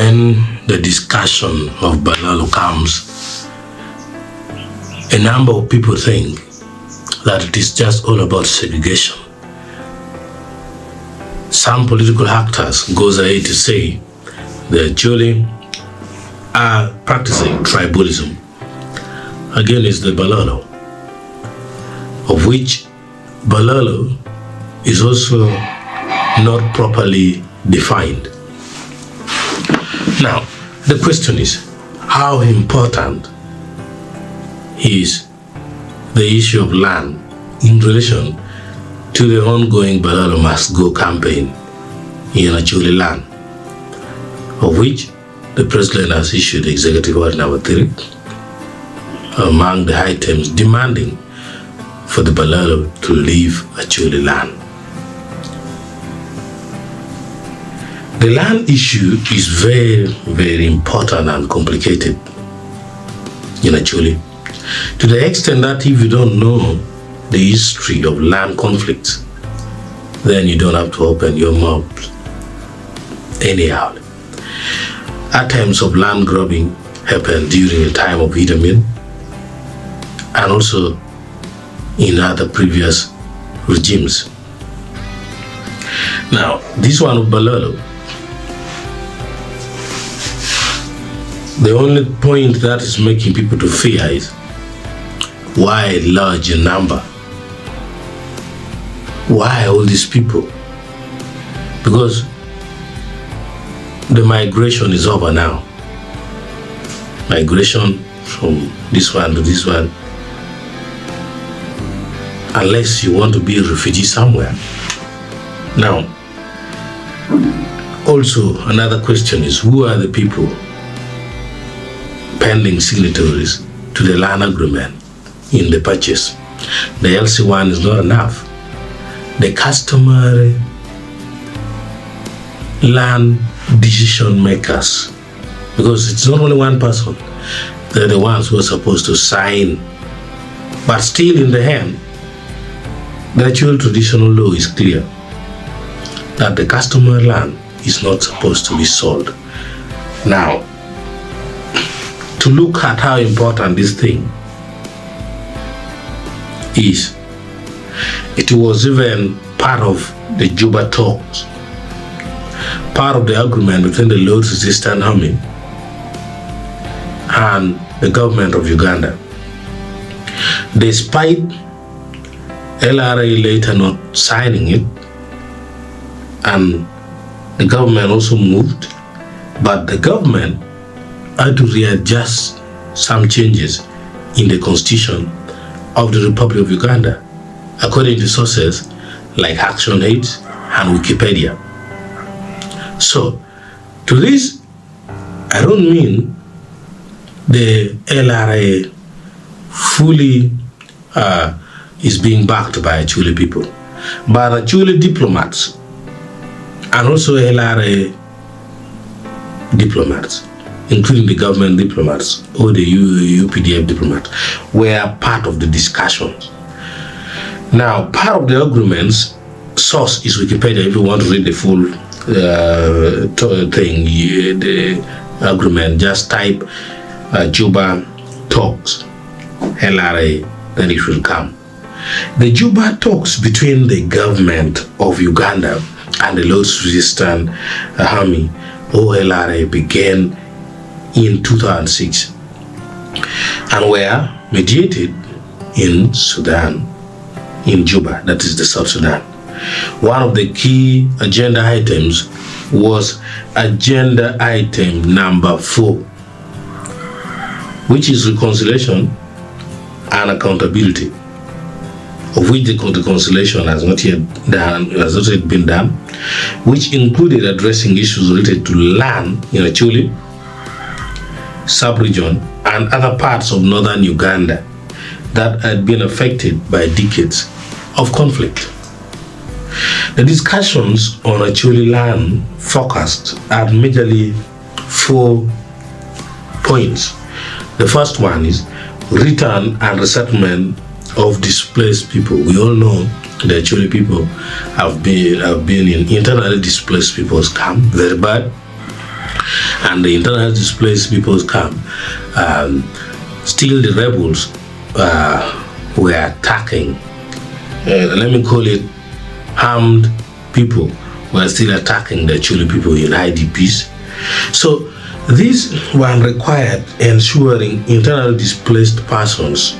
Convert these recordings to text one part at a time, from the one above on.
when the discussion of Balaalo comes, a number of people think that it is just all about segregation. Some political actors goes ahead to say the Acholi are practicing tribalism against the Balaalo, of which Balaalo is also not properly defined. Now, the question is, how important is the issue of land in relation to the ongoing Balaalo Must Go campaign in Acholi land, of which the President has issued Executive Order number 3 among the items demanding for the Balaalo to leave Acholi land. The land issue is very, very important and complicated in Acholi, to the extent that if you don't know the history of land conflicts, then you don't have to open your mouth anyhow. At times of land grabbing happened during the time of Idi Amin and also in other previous regimes. Now, this one of Balaalo, the only point that is making people to fear is why large in number? Why all these people? Because the migration is over now. Migration from this one to this one. Unless you want to be a refugee somewhere. Now, also another question is, who are the people pending signatories to the land agreement in the purchase? The LC1 is not enough. The customary land decision makers, because it's not only one person, they're the ones who are supposed to sign, but still in the hand, the actual traditional law is clear that the customary land is not supposed to be sold. Now, to look at how important this thing is, it was even part of the Juba talks, part of the agreement between the Lord's Resistance Army and the government of Uganda. Despite LRA later not signing it, and the government also moved, but the government had to readjust some changes in the constitution of the Republic of Uganda, according to sources like Action Aid and Wikipedia. So, to this, I don't mean the LRA fully is being backed by Acholi people, but Acholi diplomats and also LRA diplomats, including the government diplomats or the UPDF diplomats, were part of the discussions. Now, part of the agreements, source is Wikipedia. If you want to read the full thing, the agreement, just type Juba talks, LRA, then it will come. The Juba talks between the government of Uganda and the Lord's Resistance Army, or LRA, began in 2006 and were mediated in Sudan, in Juba, that is the South Sudan. One of the key agenda items was agenda item number 4, which is reconciliation and accountability, of which the reconciliation has not yet been done, which included addressing issues related to land in Acholi, sub-region, and other parts of northern Uganda that had been affected by decades of conflict. The discussions on Acholi land focused at majorly 4 points. The first one is return and resettlement of displaced people. We all know the Acholi people have been in internally displaced people's camp, very bad. and the internally displaced people's camp. Still the rebels were attacking, let me call it armed people, were still attacking the Acholi people in IDPs. So these were required ensuring internally displaced persons,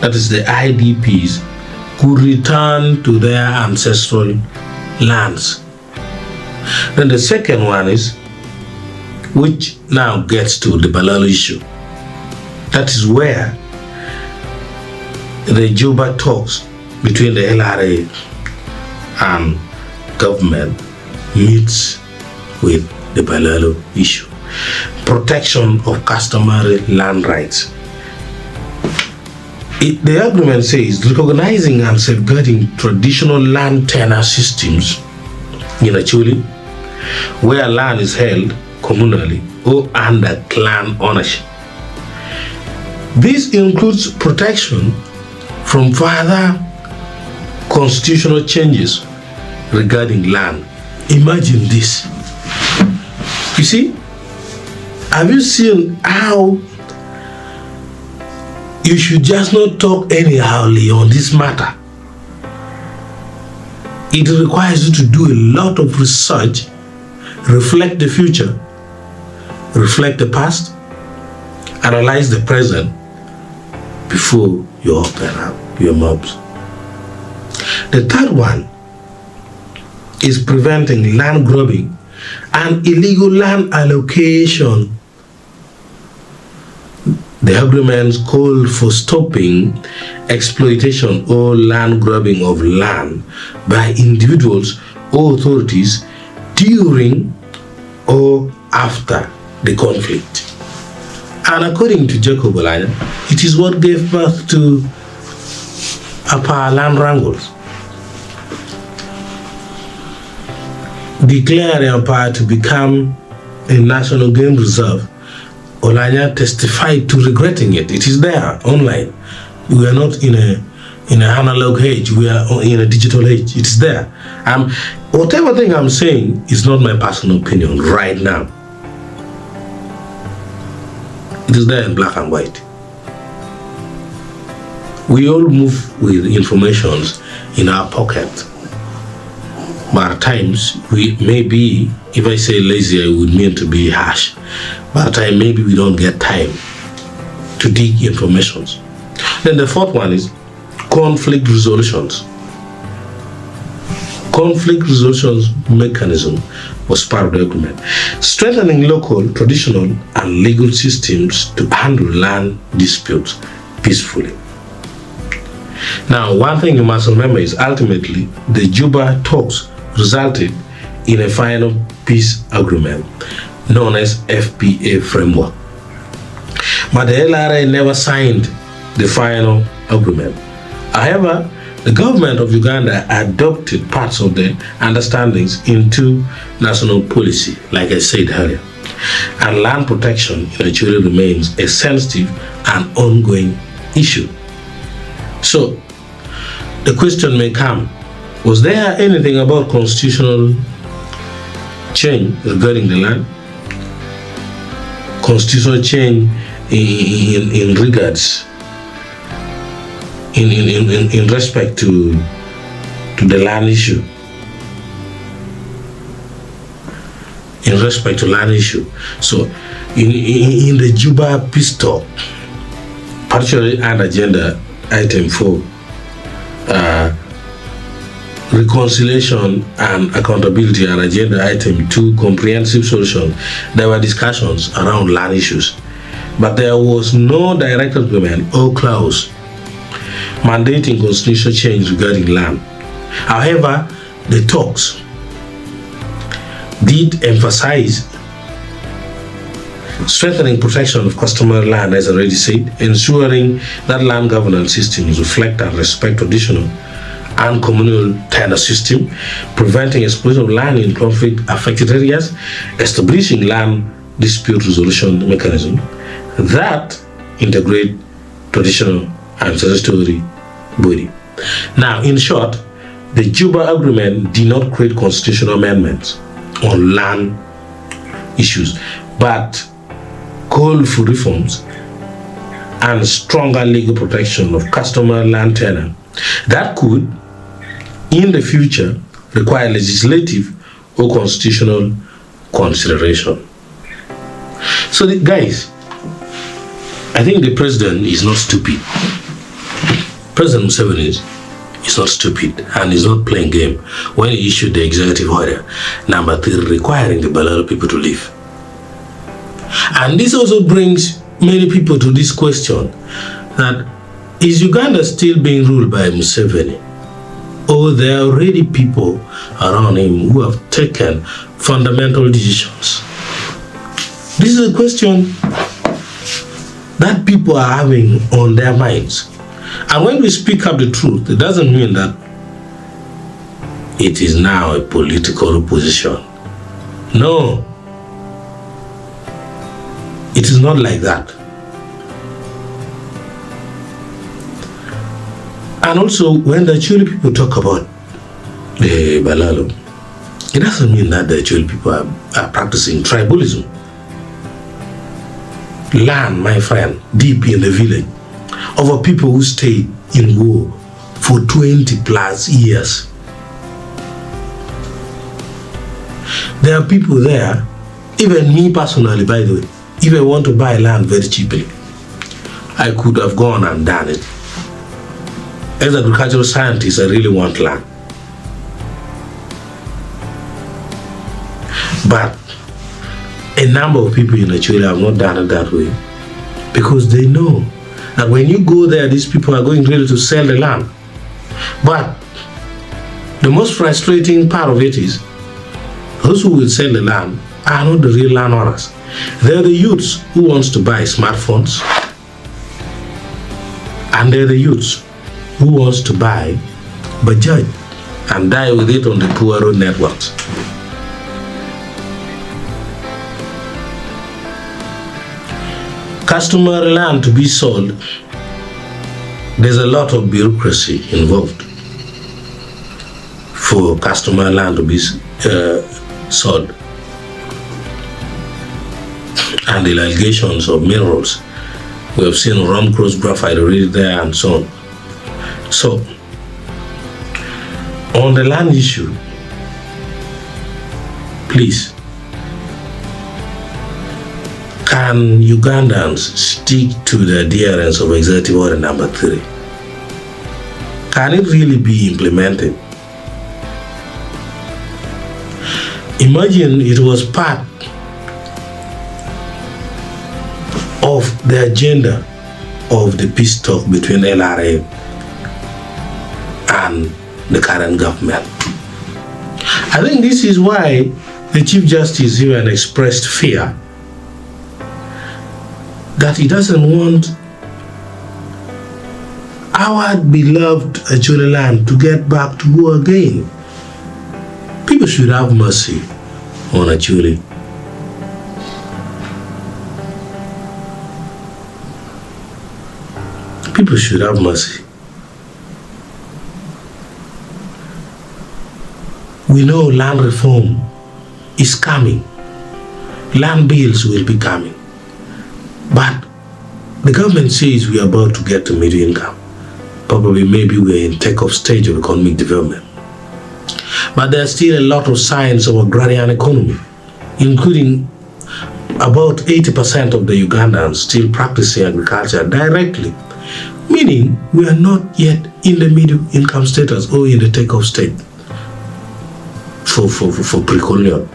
that is the IDPs, could return to their ancestral lands. Then the second one is, which now gets to the Balaalo issue. That is where the Juba talks between the LRA and government meets with the Balaalo issue. Protection of customary land rights. The agreement says recognizing and safeguarding traditional land tenure systems in Acholi, where land is held communally or under clan ownership. This includes protection from further constitutional changes regarding land. Imagine this. You see, have you seen how you should just not talk anyhowly on this matter? It requires you to do a lot of research, reflect the future, reflect the past, analyze the present before you open up your mouths. The third one is preventing land grabbing and illegal land allocation. The agreements call for stopping exploitation or land grabbing of land by individuals or authorities during or after the conflict. And according to Jacob Olanya, it is what gave birth to Upper Land Wrangles. Declaring Empire to become a national game reserve, Olanya testified to regretting it. It is there online. We are not in an analog age. We are in a digital age. It's there. Whatever thing I'm saying is not my personal opinion right now. It is there in black and white. We all move with information in our pocket. But at times, we maybe, if I say lazy, I would mean to be harsh. But at times, maybe we don't get time to dig information. Then the fourth one is conflict resolutions. Conflict resolutions mechanism was part of the agreement. Strengthening local, traditional, and legal systems to handle land disputes peacefully. Now, one thing you must remember is ultimately the Juba talks resulted in a final peace agreement known as FPA framework. But the LRA never signed the final agreement. However, the government of Uganda adopted parts of the understandings into national policy, like I said earlier. And land protection in Acholi remains a sensitive and ongoing issue. So, the question may come, was there anything about constitutional change regarding the land? Constitutional change in regards, in respect to the land issue. In respect to land issue. So, in the Juba peace talk, particularly on agenda item 4, reconciliation and accountability, and agenda item 2, comprehensive solution, there were discussions around land issues, but there was no direct agreement or clause mandating constitutional change regarding land. However, the talks did emphasize strengthening protection of customary land, as I already said, ensuring that land governance systems reflect and respect traditional and communal tenure system, preventing exploitation of land in conflict-affected areas, establishing land dispute resolution mechanism that integrate traditional and statutory body. Now, in short, the Juba Agreement did not create constitutional amendments on land issues, but call for reforms and stronger legal protection of customer land tenure that could, in the future, require legislative or constitutional consideration. So, guys, I think the president is not stupid. President Museveni is not stupid and is not playing game when he issued the executive order number 3 requiring the Balaalo people to leave. And this also brings many people to this question that is Uganda still being ruled by Museveni, or there are already people around him who have taken fundamental decisions? This is a question that people are having on their minds. And when we speak up the truth, it doesn't mean that it is now a political opposition. No. It is not like that. And also, when the Acholi people talk about the Balaalo, it doesn't mean that the Acholi people are practicing tribalism. Land, my friend, deep in the village, of people who stayed in war for 20 plus years. There are people there, even me personally, by the way, if I want to buy land very cheaply, I could have gone and done it. As an agricultural scientist, I really want land. But a number of people in Acholi have not done it that way because they know that when you go there, these people are going really to sell the land. But the most frustrating part of it is those who will sell the land are not the real landowners. They're the youths who wants to buy smartphones, and they're the youths who wants to buy Bajaj and die with it on the poor road networks. Customer land to be sold, there's a lot of bureaucracy involved for customer land to be sold. And the allegations of minerals. We have seen rum cross graphite already there and so on. So, on the land issue, please, can Ugandans stick to the adherence of Executive Order number 3? Can it really be implemented? Imagine it was part of the agenda of the peace talk between LRA and the current government. I think this is why the Chief Justice even expressed fear that he doesn't want our beloved Acholi land to get back to war again. People should have mercy on Acholi. People should have mercy. We know land reform is coming. Land bills will be coming. But the government says we are about to get to middle income. Probably maybe we're in take-off stage of economic development. But there are still a lot of signs of agrarian economy, including about 80% of the Ugandans still practicing agriculture directly, meaning we are not yet in the middle income status or in the take-off state for pre-colonial.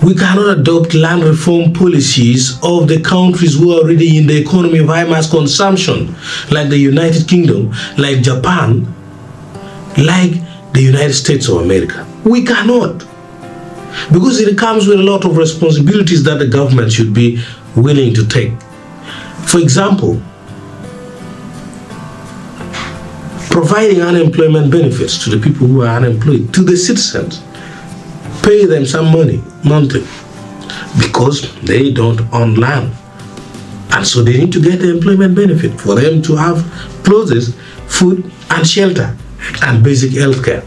We cannot adopt land reform policies of the countries who are already in the economy of high mass consumption, like the United Kingdom, like Japan, like the United States of America. We cannot. Because it comes with a lot of responsibilities that the government should be willing to take. For example, providing unemployment benefits to the people who are unemployed, to the citizens. Pay them some money monthly because they don't own land. And so they need to get the employment benefit for them to have clothes, food, and shelter, and basic health care.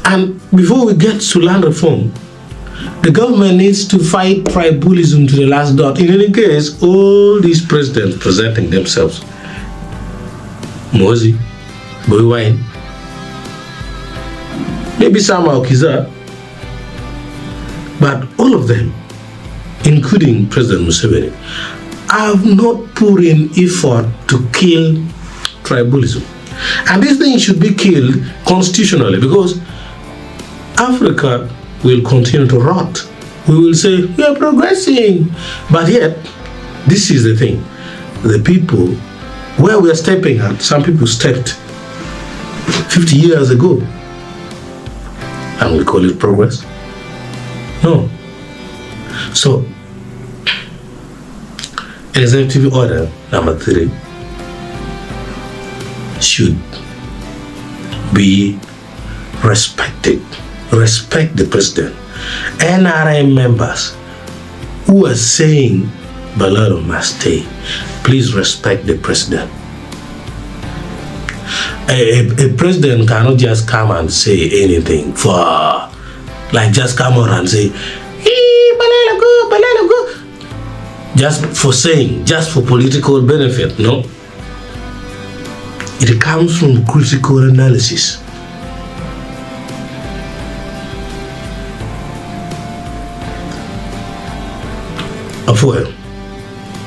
And before we get to land reform, the government needs to fight tribalism to the last dot. In any case, all these presidents presenting themselves, Mozi, Boy Wine, maybe some are Kiza, but all of them, including President Museveni, have not put in effort to kill tribalism. And this thing should be killed constitutionally, because Africa will continue to rot. We will say, we are progressing. But yet, this is the thing. The people, where we are stepping at, some people stepped 50 years ago. And we call it progress? No. So, Executive Order number 3 should be respected. Respect the president. NRM members who are saying Balaalo must stay, please respect the president. A president cannot just come and say anything for, like, just come out and say, hey, Balaalo go, Balaalo go. Just for saying, just for political benefit. No. It comes from critical analysis. Of oil.